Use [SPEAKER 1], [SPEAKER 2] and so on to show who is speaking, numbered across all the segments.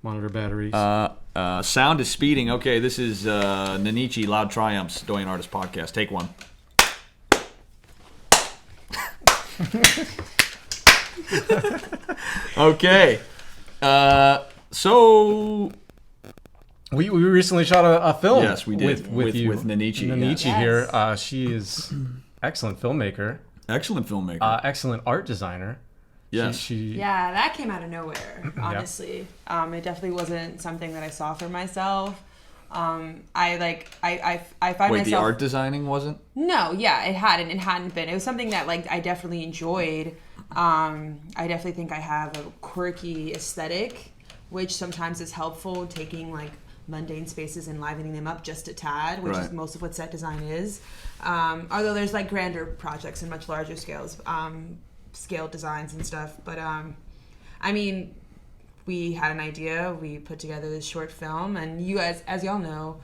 [SPEAKER 1] Monitor batteries.
[SPEAKER 2] Sound is speeding. Okay, this is Nanichi Loud Triumphs, Doyen Artist Podcast. Take one. Okay. So
[SPEAKER 1] we recently shot a film.
[SPEAKER 2] Yes, we did
[SPEAKER 1] with
[SPEAKER 2] Nanichi.
[SPEAKER 1] Nanichi
[SPEAKER 2] Yes.
[SPEAKER 1] here. She is excellent filmmaker.
[SPEAKER 2] Excellent filmmaker.
[SPEAKER 1] Excellent art designer.
[SPEAKER 2] Yes.
[SPEAKER 3] Yeah, that came out of nowhere, honestly. Yeah. It definitely wasn't something that I saw for myself. I find
[SPEAKER 2] Wait,
[SPEAKER 3] myself...
[SPEAKER 2] the art designing wasn't?
[SPEAKER 3] No, yeah, it hadn't been. It was something that I definitely enjoyed. I definitely think I have a quirky aesthetic, which sometimes is helpful, taking mundane spaces and livening them up just a tad, which is most of what set design is. Although there's grander projects and much larger scale designs and stuff. But I mean, we had an idea, we put together this short film, and you guys, as y'all know,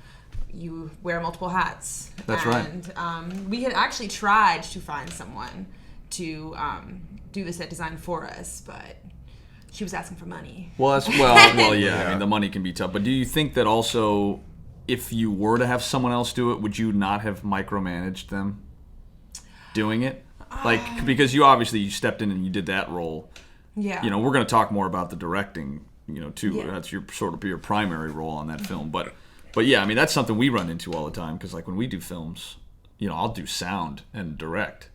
[SPEAKER 3] you wear multiple hats.
[SPEAKER 2] That's
[SPEAKER 3] right. And we had actually tried to find someone to do the set design for us, but she was asking for money.
[SPEAKER 2] Well, yeah. I mean, the money can be tough. But do you think that also, if you were to have someone else do it, would you not have micromanaged them doing it? Because you stepped in and you did that role.
[SPEAKER 3] Yeah.
[SPEAKER 2] We're going to talk more about the directing, too.
[SPEAKER 3] Yeah.
[SPEAKER 2] That's your primary role on that film. But yeah, I mean, that's something we run into all the time. Because when we do films, I'll do sound and direct.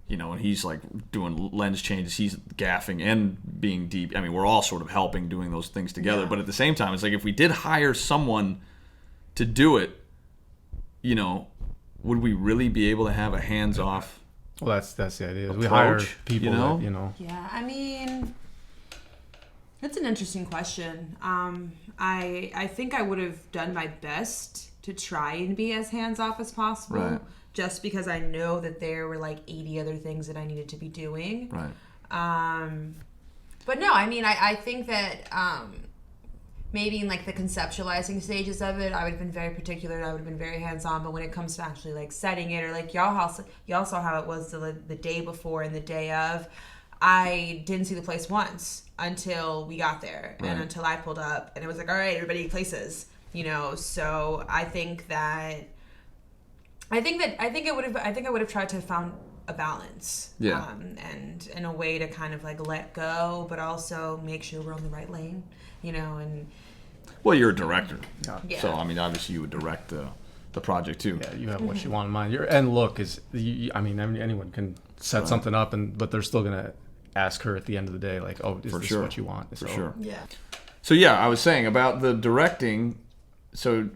[SPEAKER 2] And he's doing lens changes, he's gaffing and being deep. I mean, we're all sort of helping doing those things together. Yeah. But at the same time, it's if we did hire someone to do it, would we really be able to have a hands-off?
[SPEAKER 1] Well, that's the idea.
[SPEAKER 2] Approach,
[SPEAKER 1] we hire people that.
[SPEAKER 3] Yeah, I mean, that's an interesting question. I think I would have done my best to try and be as hands-off as possible.
[SPEAKER 2] Right.
[SPEAKER 3] Just because I know that there were 80 other things that I needed to be doing.
[SPEAKER 2] Right.
[SPEAKER 3] But no, I mean, I think that maybe in the conceptualizing stages of it, I would have been very particular and I would have been very hands-on. But when it comes to actually setting it, or y'all saw how it was the day before and the day of, I didn't see the place once until we got there. Right. And until I pulled up and it was all right, everybody places, So I think that I would have tried to have found a balance.
[SPEAKER 2] Yeah.
[SPEAKER 3] And in a way to kind of let go, but also make sure we're on the right lane, and.
[SPEAKER 2] Well, you're a director.
[SPEAKER 3] Yeah.
[SPEAKER 2] So, I mean, obviously you would direct the project too.
[SPEAKER 1] Yeah, you have what you want in mind. Your end look is, anyone can set something up, but they're still going to ask her at the end of the day, is this what you want?
[SPEAKER 2] For sure.
[SPEAKER 3] Yeah.
[SPEAKER 2] So, yeah, I was saying about the directing, so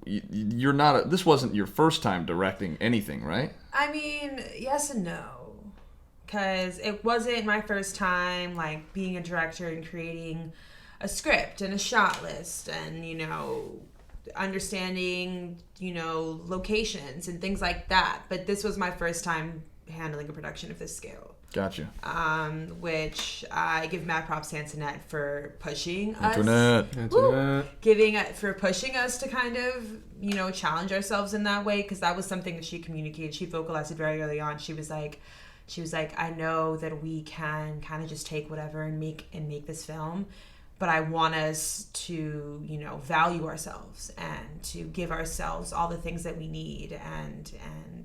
[SPEAKER 2] you're not this wasn't your first time directing anything, right?
[SPEAKER 3] I mean, yes and no, because it wasn't my first time being a director and creating a script and a shot list and understanding locations and things like that, but this was my first time handling a production of this scale.
[SPEAKER 2] Gotcha.
[SPEAKER 3] Which I give mad props to Antoinette for pushing
[SPEAKER 2] Antoinette.
[SPEAKER 3] For pushing us to kind of, challenge ourselves in that way, because that was something that she communicated. She vocalized it very early on. She was like, I know that we can kind of just take whatever and make this film, but I want us to, value ourselves and to give ourselves all the things that we need and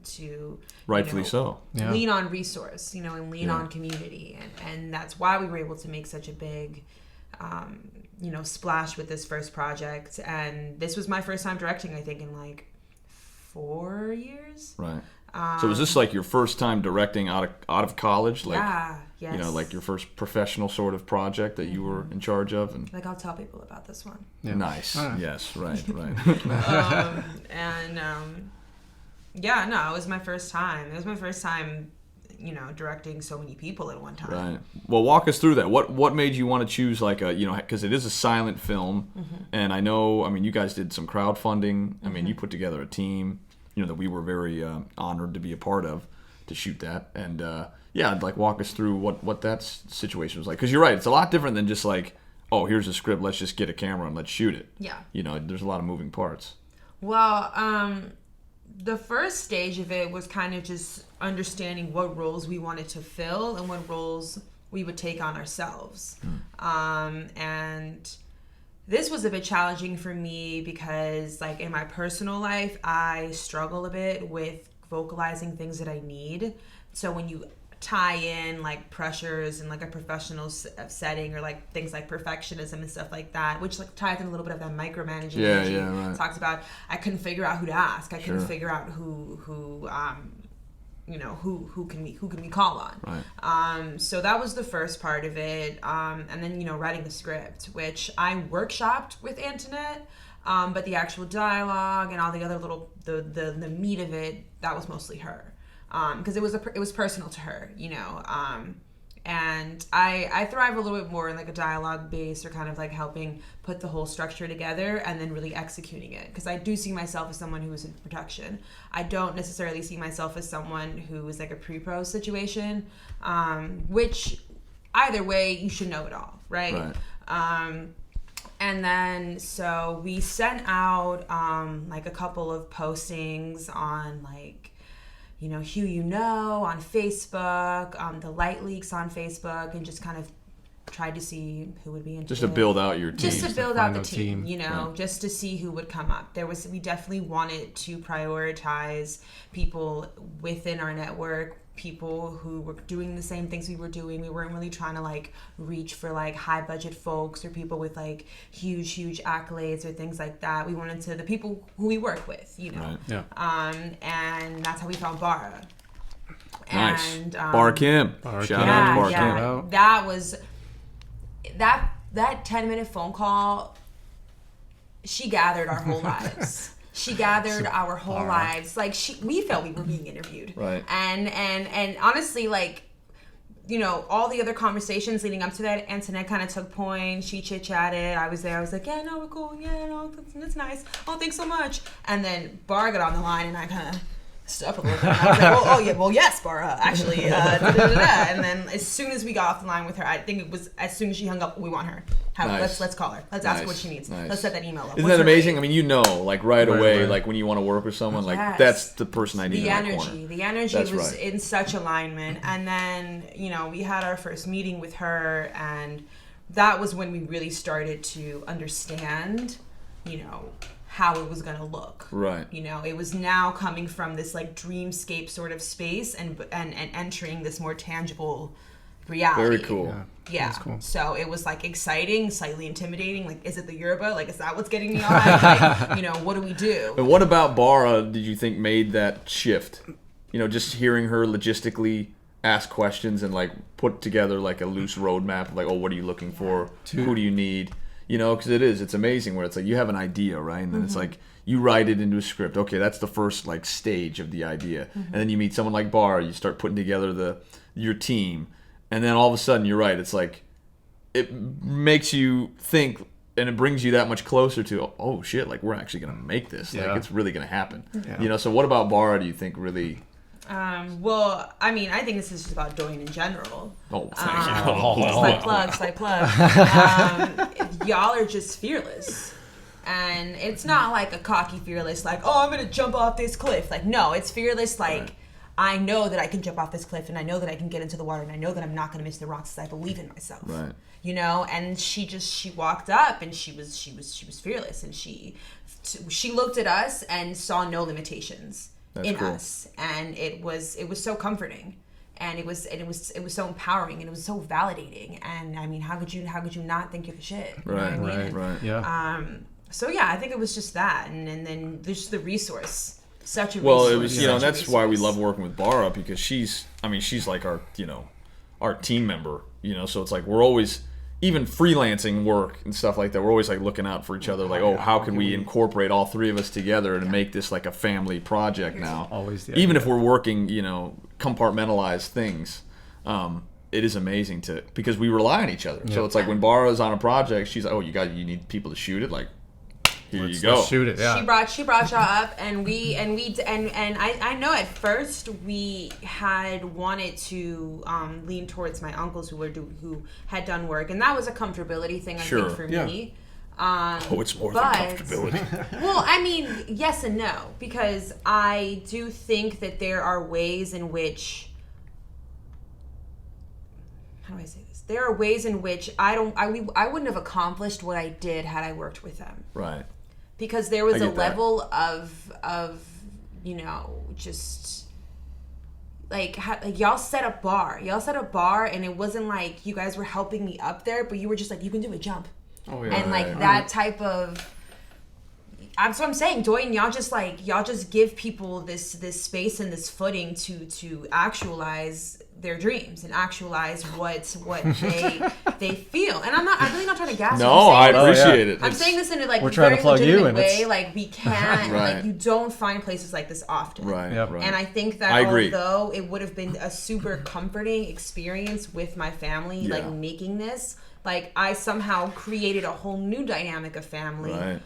[SPEAKER 3] to
[SPEAKER 2] rightfully so.
[SPEAKER 3] Yeah. Lean on resource, and lean on community. And that's why we were able to make such a big, splash with this first project. And this was my first time directing, I think, in 4 years.
[SPEAKER 2] Right. So was this your first time directing out of college?
[SPEAKER 3] Yeah. Yes.
[SPEAKER 2] Your first professional sort of project that you were in charge of? And
[SPEAKER 3] I'll tell people about this one.
[SPEAKER 2] Yeah. Nice. Yes. Right.
[SPEAKER 3] Yeah, no, it was my first time. It was my first time, directing so many people at one time.
[SPEAKER 2] Right. Well, walk us through that. What made you want to choose because it is a silent film, and I know, you guys did some crowdfunding. I mean, you put together a team, that we were very honored to be a part of, to shoot that. And walk us through what that situation was like. Because you're right, it's a lot different than just oh, here's a script, let's just get a camera and let's shoot it.
[SPEAKER 3] Yeah.
[SPEAKER 2] There's a lot of moving parts.
[SPEAKER 3] Well, the first stage of it was kind of just understanding what roles we wanted to fill and what roles we would take on ourselves. And This was a bit challenging for me because, like, in my personal life, I struggle a bit with vocalizing things that I need. So when you tie in like pressures in like a professional setting, or like things like perfectionism and stuff like that, which like ties in a little bit of that micromanaging energy
[SPEAKER 2] right.
[SPEAKER 3] talks about, I couldn't figure out who to ask. I couldn't figure out who can we call on.
[SPEAKER 2] Right.
[SPEAKER 3] So that was the first part of it. And then, writing the script, which I workshopped with Antoinette, but the actual dialogue and all the other little the meat of it, that was mostly her. Because it was personal to her, and I thrive a little bit more in like a dialogue base, or kind of like helping put the whole structure together and then really executing it. Because I do see myself as someone who is in production. I don't necessarily see myself as someone who is like a pre-pro situation, which either way you should know it all, right? And then so we sent out like a couple of postings on like, who on Facebook, the Light Leaks on Facebook, and just kind of tried to see who would be interested.
[SPEAKER 2] Just to build out your team.
[SPEAKER 3] Just to build out the team, just to see who would come up. We definitely wanted to prioritize people within our network, people who were doing the same things we were doing. We weren't really trying to like reach for like high budget folks or people with like huge accolades or things like that. We wanted to the people who we work with,
[SPEAKER 2] Right.
[SPEAKER 1] Yeah.
[SPEAKER 3] And that's how we found Bara.
[SPEAKER 2] Nice.
[SPEAKER 3] And
[SPEAKER 2] Bar Kim. Shout out to Bar Kim.
[SPEAKER 3] That was that 10-minute phone call. She gathered our whole lives. She gathered our whole lives. Like we felt we were being interviewed.
[SPEAKER 2] Right.
[SPEAKER 3] And honestly, like, all the other conversations leading up to that, Antoinette kind of took point. She chit-chatted. I was there. I was like, yeah, no, we're cool. Yeah, no, that's nice. Oh, thanks so much. And then Bar got on the line, and I kind of stood up a little bit. And I was like, well, yes, Bara, actually. And then as soon as we got off the line with her, I think it was as soon as she hung up, we want her. Let's call her. Let's ask her what she needs. Let's set that email up.
[SPEAKER 2] Isn't that amazing? I mean, like right away, like when you want to work with someone, like that's the person I need in that corner.
[SPEAKER 3] The energy was in such alignment. And then, we had our first meeting with her, and that was when we really started to understand, how it was going to look.
[SPEAKER 2] Right.
[SPEAKER 3] It was now coming from this like dreamscape sort of space and entering this more tangible reality.
[SPEAKER 2] Very cool.
[SPEAKER 3] Yeah.
[SPEAKER 1] That's cool.
[SPEAKER 3] So it was like exciting, slightly intimidating. Like, is it the Yoruba? Like, is that what's getting me on? Like, what do we do?
[SPEAKER 2] And what about Bara did you think made that shift? Just hearing her logistically ask questions and like put together like a loose roadmap of like, oh, what are you looking for? Who do you need? Because it's amazing where it's like you have an idea, right? And then it's like you write it into a script. Okay, that's the first like stage of the idea. And then you meet someone like Bar, you start putting together your team. And then all of a sudden, you're right, it's like it makes you think, and it brings you that much closer to, oh shit, like we're actually going to make this. Like it's really going to happen. Yeah. So what about Bar do you think really...
[SPEAKER 3] Well, I mean, I think this is just about Doyen in general.
[SPEAKER 2] Oh, thank you.
[SPEAKER 3] Slight plug. Y'all are just fearless. And it's not like a cocky fearless, like, oh, I'm going to jump off this cliff. Like, no, it's fearless, like, I know that I can jump off this cliff, and I know that I can get into the water, and I know that I'm not going to miss the rocks because I believe in myself.
[SPEAKER 2] Right.
[SPEAKER 3] And she walked up, and she was fearless, and she looked at us and saw no limitations.
[SPEAKER 2] That's
[SPEAKER 3] in
[SPEAKER 2] cool.
[SPEAKER 3] us, and it was so comforting, and it was so empowering, and it was so validating. And I mean, how could you not think you're the shit?
[SPEAKER 2] Right.
[SPEAKER 1] Yeah.
[SPEAKER 3] So yeah, I think it was just that, and then there's just the resource, such a resource.
[SPEAKER 2] Well, it was that's why we love working with Bara, because she's like our team member, so it's like we're always, even freelancing work and stuff like that, we're always like looking out for each other, like, how can we incorporate all three of us together to make this like a family project now?
[SPEAKER 1] Always the
[SPEAKER 2] even
[SPEAKER 1] idea.
[SPEAKER 2] if we're working, compartmentalized things, it is amazing because we rely on each other. So it's like when Bara's on a project, she's like, oh, you need people to shoot it, like, here you go.
[SPEAKER 1] Let's shoot it. Yeah.
[SPEAKER 3] She brought y'all up, and I know at first we had wanted to lean towards my uncles who had done work, and that was a comfortability thing, I think, for me.
[SPEAKER 2] It's more than comfortability.
[SPEAKER 3] Well, I mean, yes and no, because I do think that there are ways in which how do I say this? There are ways in which I wouldn't have accomplished what I did had I worked with them.
[SPEAKER 2] Right.
[SPEAKER 3] Because there was a
[SPEAKER 2] that.
[SPEAKER 3] level of just like y'all set a bar. Y'all set a bar, and it wasn't like you guys were helping me up there, but you were just like, you can do it, jump.
[SPEAKER 1] Oh yeah.
[SPEAKER 3] And like that type of. That's what I'm saying, Doyen. Y'all just give people this space and this footing to actualize their dreams and actualize what they feel. And I'm really not trying to gas.
[SPEAKER 2] No, I appreciate it.
[SPEAKER 3] I'm saying this in a
[SPEAKER 1] we're trying
[SPEAKER 3] very
[SPEAKER 1] to plug you in.
[SPEAKER 3] way. Like we can't.
[SPEAKER 2] Right.
[SPEAKER 3] Like you don't find places like this often.
[SPEAKER 2] Right.
[SPEAKER 1] Yep.
[SPEAKER 2] Right.
[SPEAKER 3] And I think that although it would have been a super comforting experience with my family, like making this, like I somehow created a whole new dynamic of family.
[SPEAKER 2] Right.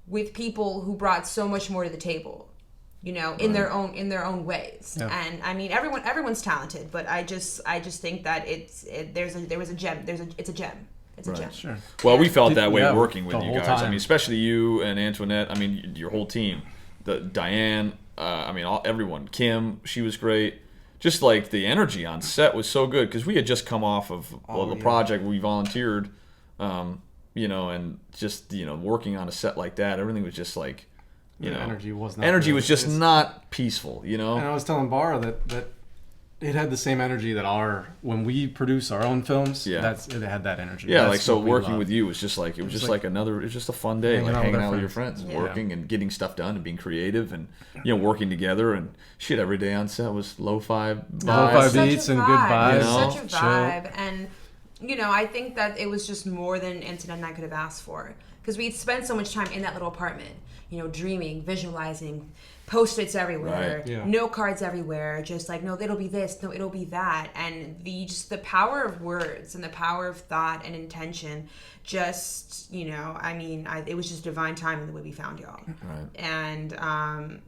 [SPEAKER 3] With people who brought so much more to the table, in their own ways.
[SPEAKER 1] Yeah.
[SPEAKER 3] And I mean, everyone's talented, but I just think that it's a gem. It's a gem. It's a gem.
[SPEAKER 1] Sure.
[SPEAKER 2] Well, we felt that way
[SPEAKER 1] Yeah,
[SPEAKER 2] working with
[SPEAKER 1] the
[SPEAKER 2] you
[SPEAKER 1] whole
[SPEAKER 2] guys.
[SPEAKER 1] time.
[SPEAKER 2] I mean, especially you and Antoinette. I mean, your whole team. Diane. I mean, everyone. Kim, she was great. Just like the energy on set was so good because we had just come off of the project we volunteered. And just working on a set like that, everything was just like,
[SPEAKER 1] energy was not
[SPEAKER 2] energy
[SPEAKER 1] good.
[SPEAKER 2] was just not peaceful,
[SPEAKER 1] And I was telling Bara that it had the same energy that when we produce our own films.
[SPEAKER 2] Yeah.
[SPEAKER 1] it had that energy.
[SPEAKER 2] Yeah,
[SPEAKER 1] That's
[SPEAKER 2] like so
[SPEAKER 1] what we
[SPEAKER 2] working
[SPEAKER 1] love.
[SPEAKER 2] with you was just like it was just like another. It was just a fun day, like hanging out with your friends, working and getting stuff done and being creative and working together and shit. Every day on set was lo-fi
[SPEAKER 1] beats and good vibes.
[SPEAKER 3] Such a vibe. And I think that it was just more than Antoinette and I could have asked for. Because we'd spent so much time in that little apartment, dreaming, visualizing, Post-its everywhere, note cards everywhere, just like, no, it'll be this, no, it'll be that. And the power of words and the power of thought and intention just, it was just divine timing the way we found y'all.
[SPEAKER 2] Right.
[SPEAKER 3] And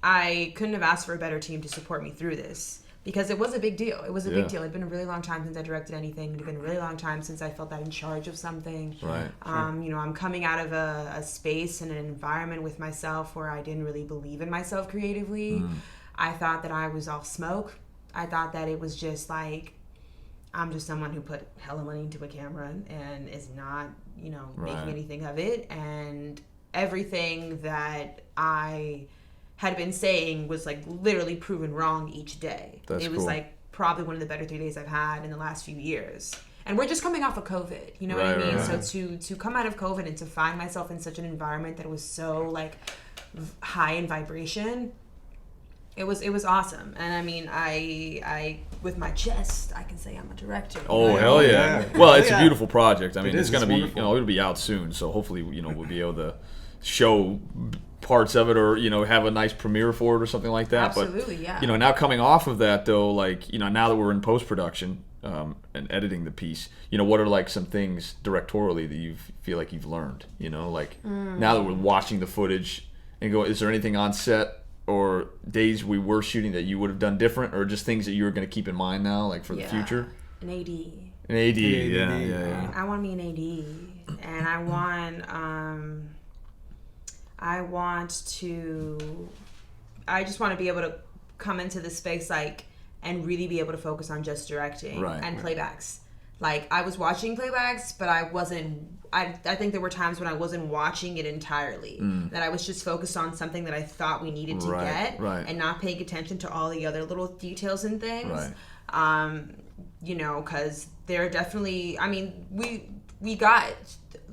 [SPEAKER 3] I couldn't have asked for a better team to support me through this. Because it was a big deal. It was a big deal. It'd been a really long time since I directed anything. It'd been a really long time since I felt that in charge of something.
[SPEAKER 2] Right.
[SPEAKER 3] I'm coming out of a space and an environment with myself where I didn't really believe in myself creatively. I thought that I was all smoke. I thought that it was just like, I'm just someone who put hella money into a camera and is not, making anything of it. And everything that I had been saying was like literally proven wrong each day. It was like probably one of the better 3 days I've had in the last few years. And we're just coming off of COVID, you know what I mean?
[SPEAKER 2] Right.
[SPEAKER 3] So to come out of COVID and to find myself in such an environment that was so like high in vibration, it was awesome. And I mean, I with my chest, I can say I'm a director.
[SPEAKER 2] Oh, hell yeah. Well, it's a beautiful project. I mean, it's going to be, it'll be out soon. So hopefully, we'll be able to show parts of it or have a nice premiere for it or something like that.
[SPEAKER 3] Absolutely,
[SPEAKER 2] but now coming off of that though, like now that we're in post-production and editing the piece, what are like some things directorially that you feel like you've learned, like now that we're watching the footage and go, is there anything on set or days we were shooting that you would have done different or just things that you're going to keep in mind now, like for the future?
[SPEAKER 3] An AD,
[SPEAKER 2] yeah.
[SPEAKER 3] I want me an AD, and I just want to be able to come into the space and really be able to focus on just directing and playbacks. Like I was watching playbacks, but I think there were times when I wasn't watching it entirely. That I was just focused on something that I thought we needed to get and not paying attention to all the other little details and things. Because there definitely, we got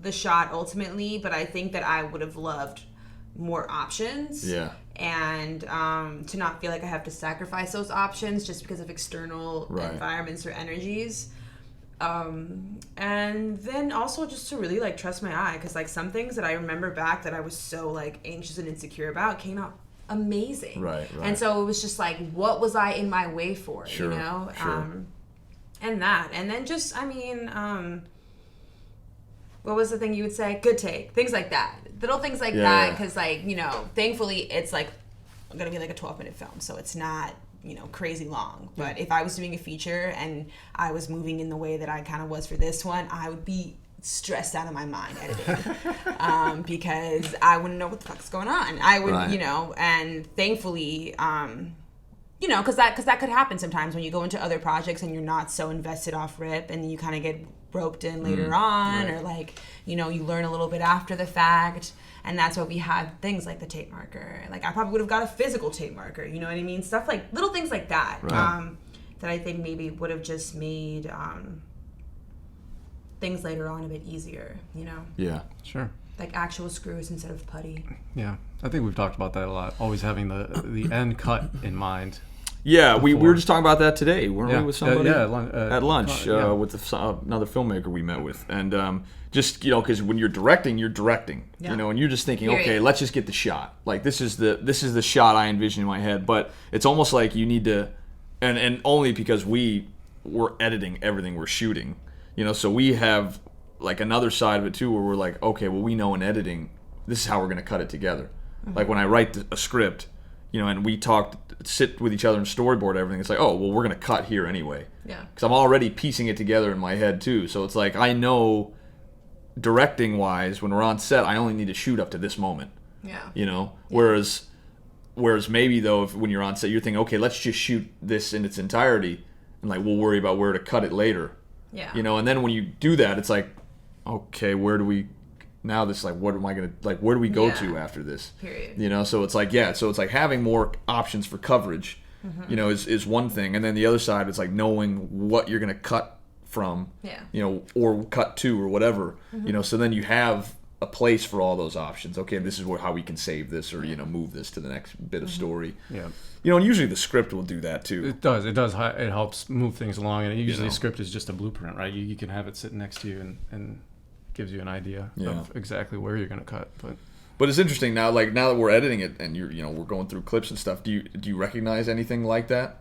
[SPEAKER 3] the shot ultimately, but I think that I would have loved more options.
[SPEAKER 2] Yeah.
[SPEAKER 3] And to not feel like I have to sacrifice those options just because of external environments or energies. And then also just to really like trust my eye, because like some things that I remember back that I was so like anxious and insecure about came out amazing. Right. And so it was just like, what was I in my way for?
[SPEAKER 2] Sure.
[SPEAKER 3] And then just what was the thing you would say? Good take. Things like that. Little things like that. Because, thankfully, it's, going to be, a 12-minute film. So it's not, crazy long. But if I was doing a feature and I was moving in the way that I kind of was for this one, I would be stressed out of my mind editing. Because I wouldn't know what the fuck's going on. I would, and thankfully, you know, because that could happen sometimes when you go into other projects and you're not so invested off rip, and you kind of get roped in later on, or like, you know, you learn a little bit after the fact. And that's why we had things like the tape marker. Like, I probably would have got a physical tape marker, you know what I mean? Stuff like, little things like that, that I think maybe would have just made things later on a bit easier, you know?
[SPEAKER 2] Yeah.
[SPEAKER 1] Sure.
[SPEAKER 3] Like actual screws instead of putty.
[SPEAKER 1] Yeah. I think we've talked about that a lot. Always having the end cut in mind.
[SPEAKER 2] Yeah, we were just talking about that today, weren't we, with somebody?
[SPEAKER 1] At
[SPEAKER 2] lunch with another filmmaker we met with. And just, you know, because when you're directing, you know, and you're just thinking, okay, let's just get the shot. Like, this is the shot I envision in my head. But it's almost like you need to, and only because we're editing everything we're shooting, you know, so we have like another side of it too, where we're like, okay, well, we know in editing, this is how we're going to cut it together. Mm-hmm. Like when I write a script, you know, and we sit with each other and storyboard everything. It's like, oh, well, we're going to cut here anyway. Yeah. Because I'm already piecing it together in my head too. So it's like, I know directing wise, when we're on set, I only need to shoot up to this moment. Yeah. You know, whereas maybe though, when you're on set, you're thinking, okay, let's just shoot this in its entirety, and like we'll worry about where to cut it later. Yeah. You know, and then when you do that, it's like, okay, where do we? Now this, like, what am I gonna, like, where do we go to after this? Period. You know, so it's like, having more options for coverage, you know, is one thing, and then the other side is like knowing what you're gonna cut from, you know, or cut to or whatever, you know, so then you have a place for all those options. Okay, this is how we can save this, or you know, move this to the next bit of story. Yeah. You know, and usually the script will do that too.
[SPEAKER 1] It does. It helps move things along, and usually a script is just a blueprint, right? You can have it sitting next to you and gives you an idea of exactly where you're going to cut.
[SPEAKER 2] But it's interesting now, like now that we're editing it and we're going through clips and stuff, do you recognize anything like that?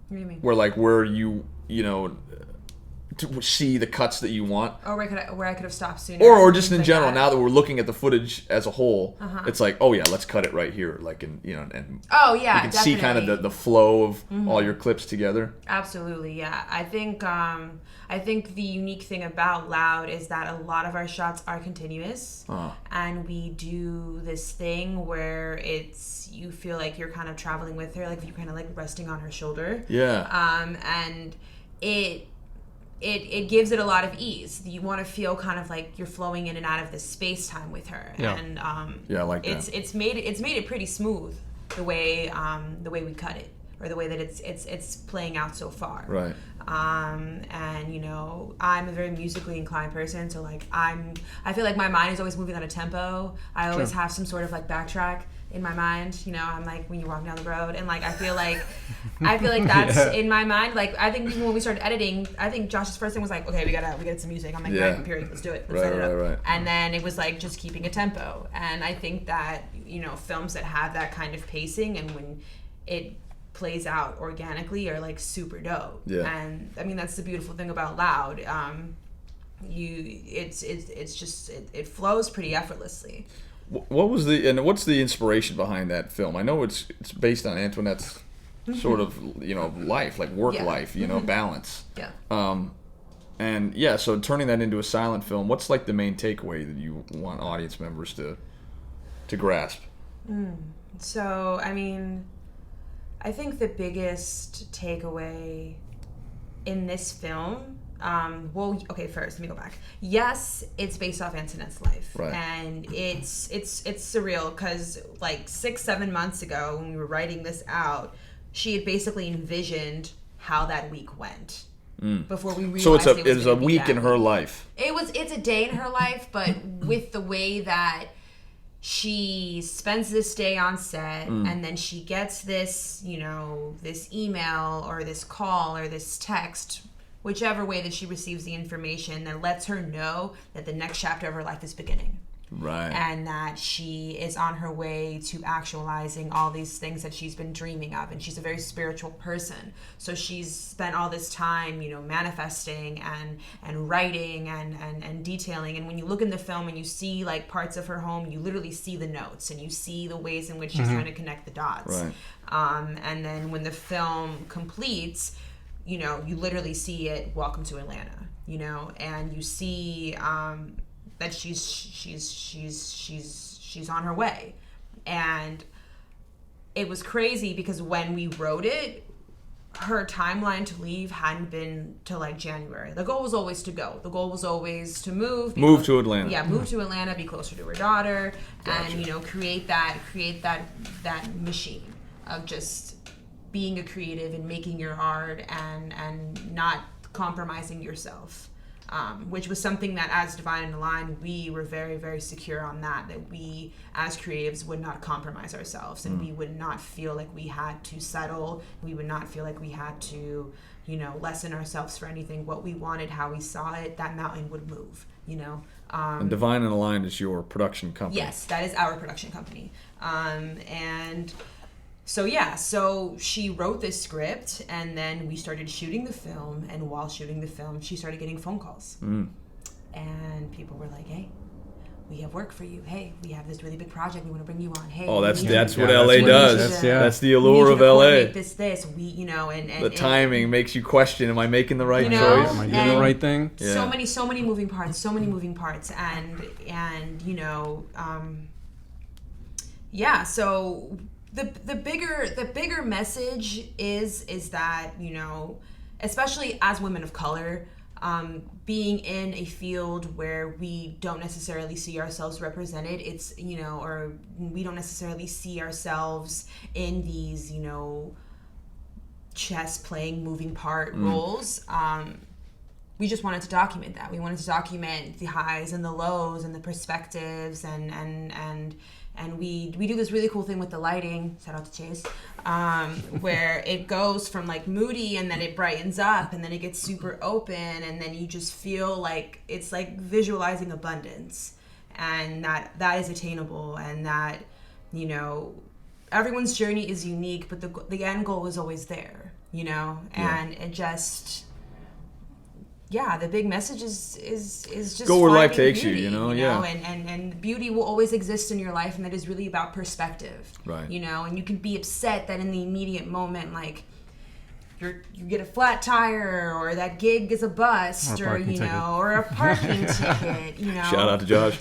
[SPEAKER 3] What do you mean?
[SPEAKER 2] Where you know, to see the cuts that you want,
[SPEAKER 3] or where I could have stopped sooner,
[SPEAKER 2] or just in general, now that we're looking at the footage as a whole, it's like, oh yeah, let's cut it right here, like, and you know, and you can see kind of the flow of all your clips together.
[SPEAKER 3] Absolutely, yeah. I think the unique thing about Loud is that a lot of our shots are continuous, and we do this thing where you feel like you're kind of traveling with her, like you're kind of like resting on her shoulder. Yeah. And it gives it a lot of ease. You want to feel kind of like you're flowing in and out of this space time with her. Yeah. And
[SPEAKER 2] I like that.
[SPEAKER 3] It's made it pretty smooth the way we cut it, or the way that it's playing out so far. Right. And you know, I'm a very musically inclined person, so like I feel like my mind is always moving on a tempo. I always have some sort of like backtrack in my mind, you know. I'm like, when you're walking down the road, and like I feel like that's in my mind. Like, I think even when we started editing, I think Josh's first thing was like, okay, we gotta some music. I'm like, right, period, let's do it, let's set it up. Right. And then it was like just keeping a tempo. And I think that, you know, films that have that kind of pacing, and when it plays out organically, are like super dope. Yeah. And I mean, that's the beautiful thing about Loud. It flows pretty effortlessly.
[SPEAKER 2] What's the inspiration behind that film? I know it's based on Antoinette's sort of, you know, life, like work life, you know, balance. Yeah. And yeah, so turning that into a silent film, what's like the main takeaway that you want audience members to grasp?
[SPEAKER 3] So, I mean, I think the biggest takeaway in this film, first let me go back. Yes, it's based off Antoinette's life, right. And it's surreal because like 6-7 months ago when we were writing this out, she had basically envisioned how that week went before we realized
[SPEAKER 2] it was a week in her life.
[SPEAKER 3] It's a day in her life, but with the way that she spends this day on set, and then she gets this, you know, this email or this call or this text, whichever way that she receives the information, that lets her know that the next chapter of her life is beginning. Right. And that she is on her way to actualizing all these things that she's been dreaming of. And she's a very spiritual person. So she's spent all this time, you know, manifesting and writing and detailing. And when you look in the film and you see like parts of her home, you literally see the notes and you see the ways in which she's trying to connect the dots. Right. And then when the film completes, you know, you literally see it, welcome to Atlanta, you know, and you see that she's on her way. And it was crazy because when we wrote it, her timeline to leave hadn't been till like January. The goal was always to go. The goal was always to move
[SPEAKER 2] to Atlanta.
[SPEAKER 3] Yeah, move to Atlanta, be closer to her daughter,
[SPEAKER 2] Gotcha.
[SPEAKER 3] and create that machine of just being a creative and making your art and not compromising yourself. Which was something that as Divine and Align, we were very, very secure on that we as creatives would not compromise ourselves, and we would not feel like we had to settle. We would not feel like we had to, lessen ourselves for anything. What we wanted, how we saw it, that mountain would move,
[SPEAKER 2] And Divine and Align is your production company.
[SPEAKER 3] Yes, that is our production company. And so she wrote this script, and then we started shooting the film, and while shooting the film, she started getting phone calls. And people were like, hey, we have work for you. Hey, we have this really big project we want to bring you on. Hey,
[SPEAKER 2] that's what LA does. That's the allure of LA.
[SPEAKER 3] This, and
[SPEAKER 2] the timing makes you question, am I making the right choice?
[SPEAKER 1] Am I doing the right thing?
[SPEAKER 3] Yeah. So many moving parts, and so the bigger message is that, especially as women of color, being in a field where we don't necessarily see ourselves represented, it's, or we don't necessarily see ourselves in these, chess playing moving part roles. We just wanted to document that. We wanted to document the highs and the lows and the perspectives and we do this really cool thing with the lighting, shout out to Chase, where it goes from like moody and then it brightens up and then it gets super open and then you just feel like it's like visualizing abundance, and that is attainable, and that, everyone's journey is unique, but the end goal is always there, and it just... Yeah, the big message is just
[SPEAKER 2] go where life takes
[SPEAKER 3] beauty,
[SPEAKER 2] you,
[SPEAKER 3] and beauty will always exist in your life, and that is really about perspective,
[SPEAKER 2] right?
[SPEAKER 3] And you can be upset that in the immediate moment, like you get a flat tire, or that gig is a bust, or a parking ticket,
[SPEAKER 2] Shout out to Josh.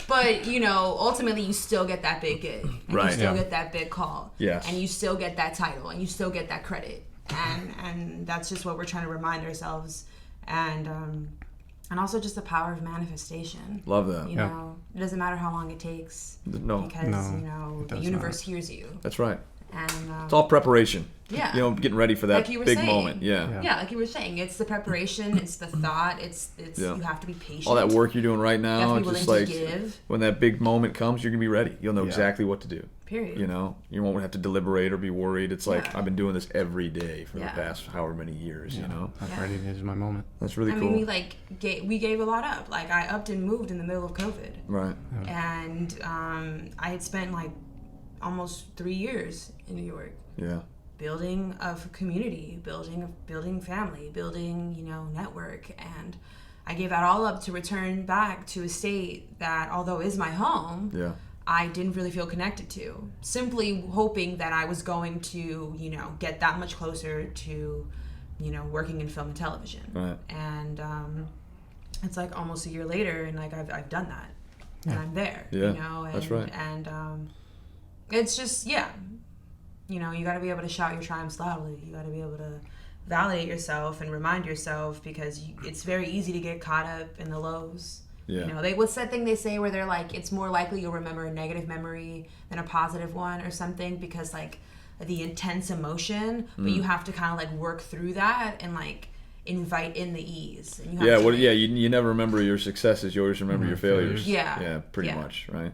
[SPEAKER 3] But, ultimately you still get that big gig, and
[SPEAKER 2] right?
[SPEAKER 3] You still get that big call,
[SPEAKER 2] yes,
[SPEAKER 3] and you still get that title, and you still get that credit. And that's just what we're trying to remind ourselves, and also just the power of manifestation.
[SPEAKER 2] Love that.
[SPEAKER 3] It doesn't matter how long it takes.
[SPEAKER 2] No,
[SPEAKER 3] because the universe hears you.
[SPEAKER 2] That's right.
[SPEAKER 3] And
[SPEAKER 2] it's all preparation.
[SPEAKER 3] Yeah.
[SPEAKER 2] Getting ready for that big moment. Yeah,
[SPEAKER 3] like you were saying, it's the preparation, it's the thought, it's you have to be patient.
[SPEAKER 2] All that work you're doing right now,
[SPEAKER 3] you have to be willing
[SPEAKER 2] just like
[SPEAKER 3] to give.
[SPEAKER 2] When that big moment comes, you're gonna be ready. You'll know exactly what to do.
[SPEAKER 3] Period.
[SPEAKER 2] You won't have to deliberate or be worried. It's like I've been doing this every day for the past however many years. I'm
[SPEAKER 1] ready. This is my moment.
[SPEAKER 2] That's really cool.
[SPEAKER 3] I mean, we gave a lot up. Like I upped and moved in the middle of COVID.
[SPEAKER 2] Right.
[SPEAKER 1] Yeah.
[SPEAKER 3] And I had spent like almost 3 years in New York.
[SPEAKER 2] Yeah.
[SPEAKER 3] Building a community, building family, building network, and I gave that all up to return back to a state that, although is my home, I didn't really feel connected to. Simply hoping that I was going to get that much closer to working in film and television.
[SPEAKER 2] Right.
[SPEAKER 3] And it's like almost a year later, and like I've done that, and I'm there.
[SPEAKER 2] Yeah.
[SPEAKER 3] And,
[SPEAKER 2] that's right.
[SPEAKER 3] And it's just you got to be able to shout your triumphs loudly. You got to be able to validate yourself and remind yourself, because it's very easy to get caught up in the lows.
[SPEAKER 2] Yeah.
[SPEAKER 3] What's that thing they say where they're like, it's more likely you'll remember a negative memory than a positive one or something, because like the intense emotion, but you have to kind of like work through that and like invite in the ease. And
[SPEAKER 2] you never remember your successes. You always remember your failures.
[SPEAKER 3] Yeah.
[SPEAKER 2] Pretty much, right?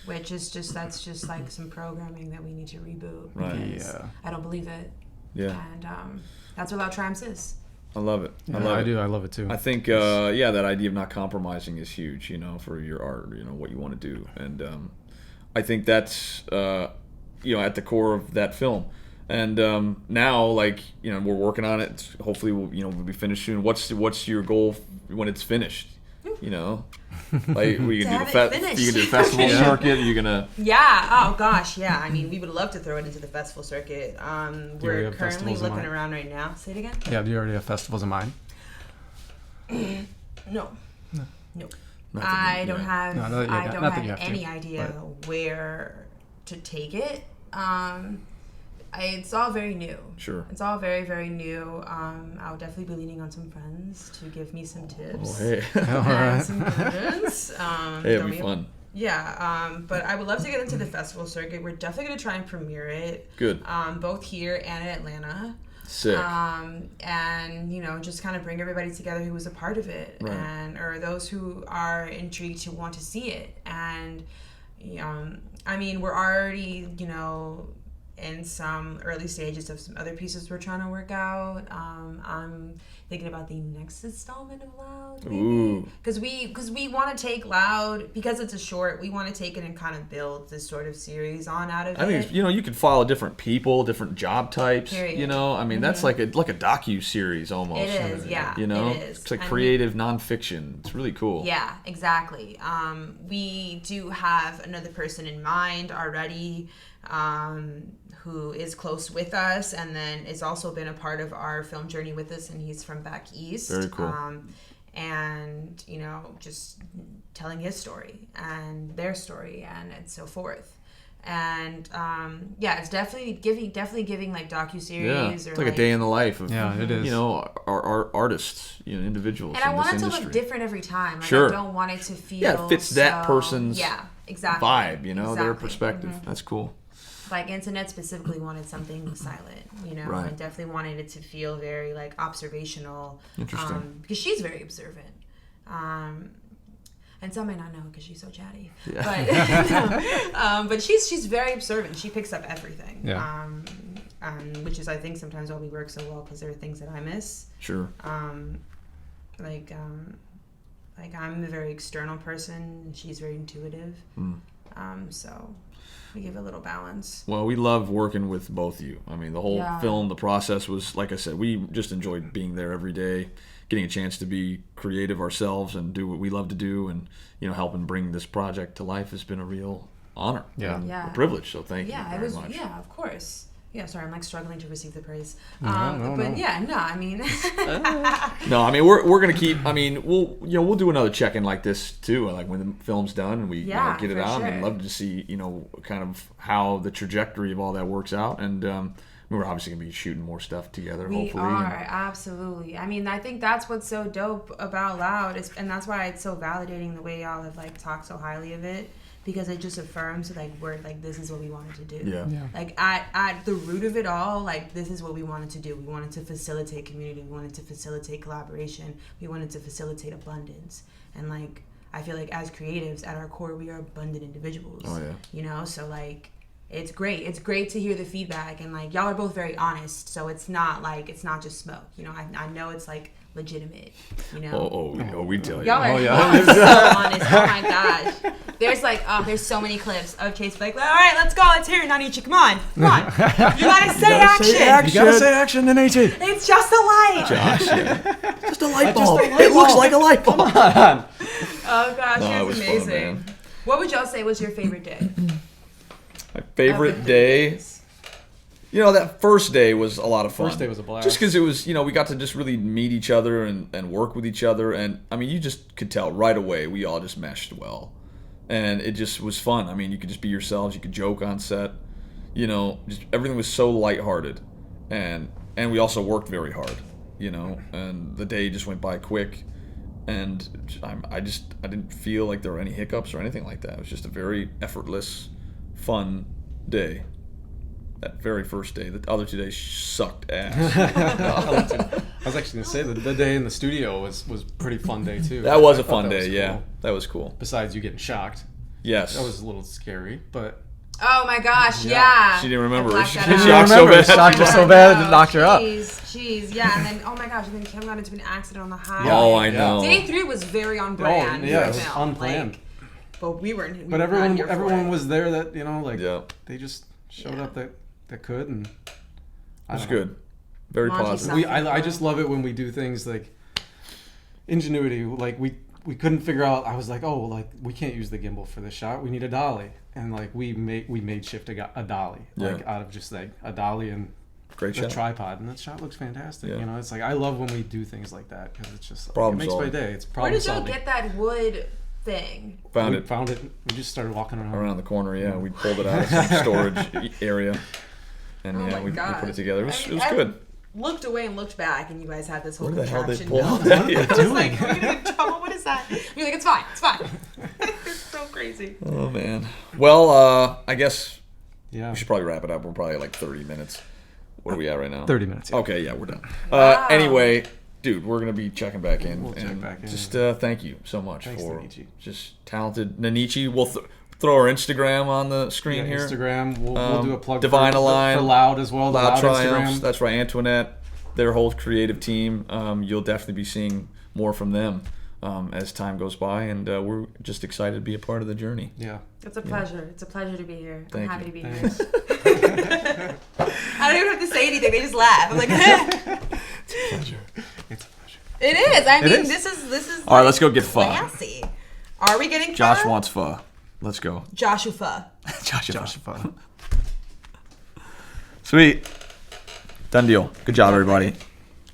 [SPEAKER 3] Which is that's just like some programming that we need to reboot.
[SPEAKER 2] Right.
[SPEAKER 3] Because I don't believe it.
[SPEAKER 2] Yeah.
[SPEAKER 3] And that's what Loud Triumphs is.
[SPEAKER 2] I love it.
[SPEAKER 1] I do. I love it too.
[SPEAKER 2] I think, that idea of not compromising is huge, for your art, what you want to do. And I think that's, at the core of that film. And now, like, we're working on it. Hopefully, we'll be finished soon. What's your goal when it's finished? Like, we can do the festival circuit. You're gonna.
[SPEAKER 3] Yeah. Oh gosh. Yeah. I mean, we would love to throw it into the festival circuit. We're currently looking around right now. Say it again.
[SPEAKER 1] Yeah. Do you already have festivals in mind?
[SPEAKER 3] No. I don't have. I don't have any idea
[SPEAKER 1] where
[SPEAKER 3] to take it. It's all very new.
[SPEAKER 2] Sure.
[SPEAKER 3] It's all very, very new. I'll definitely be leaning on some friends to give me some tips.
[SPEAKER 2] Oh, hey.
[SPEAKER 3] And some guidance.
[SPEAKER 2] Hey, it'll be fun.
[SPEAKER 3] Yeah, but I would love to get into the festival circuit. We're definitely going to try and premiere it.
[SPEAKER 2] Good.
[SPEAKER 3] Both here and in Atlanta.
[SPEAKER 2] Sick.
[SPEAKER 3] And, you know, just kind of bring everybody together who was a part of it.
[SPEAKER 2] Right.
[SPEAKER 3] Or those who are intrigued to want to see it. And, I mean, we're already, you know, in some early stages of some other pieces we're trying to work out. I'm thinking about the next installment of Loud, maybe. Because we want to take Loud, because it's a short, we want to take it and kind of build this sort of series on out of it.
[SPEAKER 2] I think, you know, you can follow different people, different job types.
[SPEAKER 3] Period.
[SPEAKER 2] You know, I mean, that's like a docu-series almost.
[SPEAKER 3] It is, yeah.
[SPEAKER 2] You know?
[SPEAKER 3] It is.
[SPEAKER 2] It's like creative nonfiction. It's really cool.
[SPEAKER 3] Yeah, exactly. We do have another person in mind already, who is close with us, and then has also been a part of our film journey with us, and he's from back east.
[SPEAKER 2] Very cool.
[SPEAKER 3] And, you know, just telling his story and their story and so forth. And yeah, it's definitely giving like docuseries.
[SPEAKER 2] Yeah, it's like a day in the life of
[SPEAKER 1] it is.
[SPEAKER 2] You know, our artists, you know, individuals.
[SPEAKER 3] And I want it to
[SPEAKER 2] industry.
[SPEAKER 3] look different every time. Like,
[SPEAKER 2] Sure.
[SPEAKER 3] I don't want it to feel
[SPEAKER 2] it fits that person's
[SPEAKER 3] exactly.
[SPEAKER 2] vibe. You know, their
[SPEAKER 3] Exactly.
[SPEAKER 2] perspective. That's cool.
[SPEAKER 3] Like Antoinette specifically wanted something silent, you know,
[SPEAKER 2] Right.
[SPEAKER 3] and definitely wanted it to feel very like observational.
[SPEAKER 2] Interesting.
[SPEAKER 3] Because she's very observant. And some may not know because she's so chatty.
[SPEAKER 2] Yeah.
[SPEAKER 3] But she's very observant. She picks up everything.
[SPEAKER 1] Yeah.
[SPEAKER 3] Which is, I think, sometimes why we work so well, because there are things that I miss.
[SPEAKER 2] Sure.
[SPEAKER 3] Like I'm a very external person, and she's very intuitive. So we give a little balance.
[SPEAKER 2] Well, we love working with both of you. I mean, the whole
[SPEAKER 3] Yeah.
[SPEAKER 2] film, the process was, like I said, we just enjoyed being there every day, getting a chance to be creative ourselves and do what we love to do, and, you know, helping bring this project to life has been a real honor.
[SPEAKER 1] Yeah.
[SPEAKER 2] And
[SPEAKER 3] Yeah.
[SPEAKER 2] a privilege. So thank you
[SPEAKER 3] Yeah,
[SPEAKER 2] very
[SPEAKER 3] it was.
[SPEAKER 2] much.
[SPEAKER 3] Yeah, of course. Yeah, sorry, I'm like struggling to receive the praise.
[SPEAKER 1] No.
[SPEAKER 3] Yeah, no, I mean,
[SPEAKER 2] No, I mean we're gonna keep. I mean we'll do another check-in like this too, like when the film's done and we get it
[SPEAKER 3] for
[SPEAKER 2] out.
[SPEAKER 3] sure.
[SPEAKER 2] And I'd love to see kind of how the trajectory of all that works out. And we're obviously gonna be shooting more stuff together.
[SPEAKER 3] we
[SPEAKER 2] hopefully.
[SPEAKER 3] are absolutely. I mean, I think that's what's so dope about Loud, and that's why it's so validating the way y'all have like talked so highly of it, because it just affirms like we're like, this is what we wanted to do.
[SPEAKER 2] Yeah.
[SPEAKER 3] Like at the root of it all, like this is what we wanted to do. We wanted to facilitate community. We wanted to facilitate collaboration. We wanted to facilitate abundance. And like I feel like as creatives, at our core, we are abundant individuals.
[SPEAKER 2] Oh yeah.
[SPEAKER 3] You know, so like it's great. It's great to hear the feedback, and like y'all are both very honest. So it's not just smoke. You know, I know it's like legitimate. You know.
[SPEAKER 2] Oh, we tell you.
[SPEAKER 3] Y'all are
[SPEAKER 1] yeah.
[SPEAKER 3] so honest. Oh my gosh. There's like, there's so many clips of Chase like, all right, let's go. Let's hear it, Nanichi. Come on. You gotta say action.
[SPEAKER 1] You gotta say action, Nanichi.
[SPEAKER 3] It's just a light.
[SPEAKER 2] Josh, yeah. Just a light
[SPEAKER 1] Just a
[SPEAKER 2] bulb.
[SPEAKER 1] light
[SPEAKER 2] It looks
[SPEAKER 1] bulb.
[SPEAKER 2] like a light bulb.
[SPEAKER 3] Oh gosh,
[SPEAKER 2] No, it
[SPEAKER 3] it's
[SPEAKER 2] was fun,
[SPEAKER 3] amazing.
[SPEAKER 2] man.
[SPEAKER 3] What would y'all say was your favorite day?
[SPEAKER 2] My favorite
[SPEAKER 3] Of the
[SPEAKER 2] day.
[SPEAKER 3] days?
[SPEAKER 2] You know, that first day was a lot of fun.
[SPEAKER 1] First day was a blast.
[SPEAKER 2] Just because it was, we got to just really meet each other and work with each other. And, I mean, you just could tell right away we all just meshed well. And it just was fun. I mean, you could just be yourselves. You could joke on set. Just everything was so lighthearted. And we also worked very hard, And the day just went by quick. And I didn't feel like there were any hiccups or anything like that. It was just a very effortless, fun day. That very first day. The other 2 days sucked ass.
[SPEAKER 1] I was actually gonna say the day in the studio was pretty fun day too.
[SPEAKER 2] That was
[SPEAKER 1] I
[SPEAKER 2] a
[SPEAKER 1] thought
[SPEAKER 2] fun
[SPEAKER 1] that
[SPEAKER 2] day,
[SPEAKER 1] was
[SPEAKER 2] yeah.
[SPEAKER 1] cool.
[SPEAKER 2] That was cool.
[SPEAKER 1] Besides you getting shocked,
[SPEAKER 2] Yes.
[SPEAKER 1] that was a little scary, but
[SPEAKER 3] Oh my gosh, yeah.
[SPEAKER 2] She didn't remember.
[SPEAKER 3] I blacked
[SPEAKER 2] She
[SPEAKER 3] that
[SPEAKER 2] didn't
[SPEAKER 3] out.
[SPEAKER 2] shocked so bad.
[SPEAKER 1] Shocked her so bad it knocked her up.
[SPEAKER 3] Jeez, yeah. And then, oh my gosh, and then Kim got into an accident on the highway.
[SPEAKER 2] Oh, I know.
[SPEAKER 3] Day 3 was very on brand.
[SPEAKER 1] yeah,
[SPEAKER 3] for
[SPEAKER 1] it was
[SPEAKER 3] film.
[SPEAKER 1] unplanned.
[SPEAKER 3] Like, but we weren't.
[SPEAKER 1] But everyone was there that
[SPEAKER 2] Yeah.
[SPEAKER 1] they just showed up that could, and
[SPEAKER 2] It was good. Very
[SPEAKER 3] Monty
[SPEAKER 2] positive.
[SPEAKER 1] I just love it when we do things like ingenuity. Like we couldn't figure out. I was like, oh, like we can't use the gimbal for this shot. We need a dolly, and like we made shift a dolly, like out of just like a dolly and
[SPEAKER 2] Great
[SPEAKER 1] a
[SPEAKER 2] shot.
[SPEAKER 1] tripod, and that shot looks fantastic.
[SPEAKER 2] Yeah.
[SPEAKER 1] It's like I love when we do things like that because it's just
[SPEAKER 2] Problem
[SPEAKER 1] it makes
[SPEAKER 2] solving.
[SPEAKER 1] my day. It's
[SPEAKER 3] Where
[SPEAKER 1] problem
[SPEAKER 3] did y'all
[SPEAKER 1] solving.
[SPEAKER 3] get that wood thing?
[SPEAKER 2] Found
[SPEAKER 1] we
[SPEAKER 2] it
[SPEAKER 1] found it. We just started walking
[SPEAKER 2] around the corner. Yeah, we pulled it out of some storage area, and
[SPEAKER 3] Oh
[SPEAKER 2] yeah,
[SPEAKER 3] my
[SPEAKER 2] we
[SPEAKER 3] God.
[SPEAKER 2] put it together. It was,
[SPEAKER 3] I mean,
[SPEAKER 2] it was good.
[SPEAKER 3] Looked away and looked back, and you guys had this whole
[SPEAKER 2] Where the hell they
[SPEAKER 3] contraption
[SPEAKER 2] pulled
[SPEAKER 3] built.
[SPEAKER 2] that? Yeah.
[SPEAKER 3] I was like, are we gonna get in trouble? What is that? You're like, it's fine. It's so crazy.
[SPEAKER 2] Oh man. Well, I guess
[SPEAKER 1] Yeah.
[SPEAKER 2] we should probably wrap it up. We're probably at like 30 minutes. What are we at right now?
[SPEAKER 1] 30 minutes. Yeah.
[SPEAKER 2] Okay, yeah, we're done.
[SPEAKER 3] Wow.
[SPEAKER 2] Anyway, dude, we're gonna be checking back in.
[SPEAKER 1] We'll check
[SPEAKER 2] and
[SPEAKER 1] back in.
[SPEAKER 2] Just thank you so much
[SPEAKER 1] Thanks,
[SPEAKER 2] for
[SPEAKER 1] Nanichi.
[SPEAKER 2] just talented Nanichi. We'll throw our Instagram on the screen
[SPEAKER 1] Yeah,
[SPEAKER 2] here.
[SPEAKER 1] Instagram. We'll do a plug
[SPEAKER 2] Divine
[SPEAKER 1] for
[SPEAKER 2] Align,
[SPEAKER 1] Loud as well. The
[SPEAKER 2] Loud
[SPEAKER 1] Loud
[SPEAKER 2] Triumphs.
[SPEAKER 1] Instagram.
[SPEAKER 2] That's right, Antoinette. Their whole creative team. You'll definitely be seeing more from them as time goes by, and we're just excited to be a part of the journey.
[SPEAKER 1] Yeah.
[SPEAKER 3] It's a pleasure. It's a pleasure to be here.
[SPEAKER 2] Thank
[SPEAKER 3] I'm happy
[SPEAKER 2] you.
[SPEAKER 3] to be
[SPEAKER 1] Thanks.
[SPEAKER 3] here. I don't even have to say anything. They just laugh. I'm like,
[SPEAKER 1] It's a pleasure.
[SPEAKER 3] it is. I mean,
[SPEAKER 2] is.
[SPEAKER 3] this is.
[SPEAKER 2] All right, let's go get pho.
[SPEAKER 3] Classy. Are we getting pho?
[SPEAKER 2] Josh wants pho. Let's go.
[SPEAKER 3] Joshua.
[SPEAKER 2] Joshua. Sweet. Done deal. Good job, everybody.